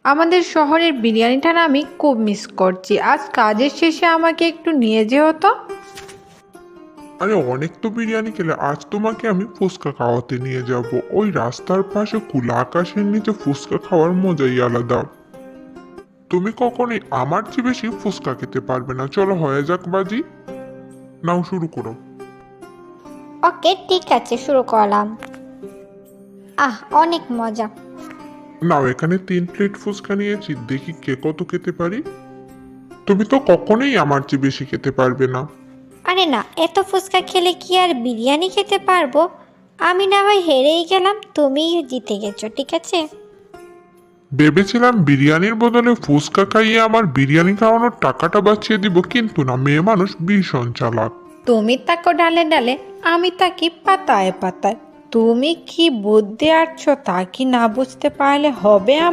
আমাদের শহরের বিরিয়ানিটা না আমি খুব মিস করছি। আজ কাজের শেষে আমাকে একটু নিয়ে যেও তো। আরে অনেক তো বিরিয়ানি খেলে, আজ তোমাকে আমি ফুচকা খাওয়াতে নিয়ে যাব। ওই রাস্তার পাশে খোলা আকাশের নিচে ফুচকা খাওয়ার মজাই আলাদা। তুমি কখনোই আমার চেয়ে বেশি ফুচকা খেতে পারবে না। চলো হয়ে যাক বাজি, নাও শুরু করো। ওকে, ঠিক আছে, শুরু করলাম। অনেক মজা। নাও, এখানে 3 প্লেট ফুচকা নিয়েছি, দেখি কে কত খেতে পারি। তুমি তো কখনোই আমার চেয়ে বেশি খেতে পারবে না। আরে না, এত ফুচকা খেলে কি আর বিরিয়ানি খেতে পারবো? আমি না হয় হেরেই গেলাম, তুমিই জিতে গেছো, ঠিক আছে? ভেবেছিলাম বিরিয়ানির বদলে ফুচকা খাইয়ে আমার বিরিয়ানি খাওয়ানোর টাকাটা বাঁচিয়ে দিব, কিন্তু না, মেয়ে মানুষ ভীষণ চালাক। তুমি তাকো ডালে ডালে, আমি তাকি পাতায় পাতায়। তুমি কি বুদ্ধি আছো তা কি না বুঝতে পারলে হবে?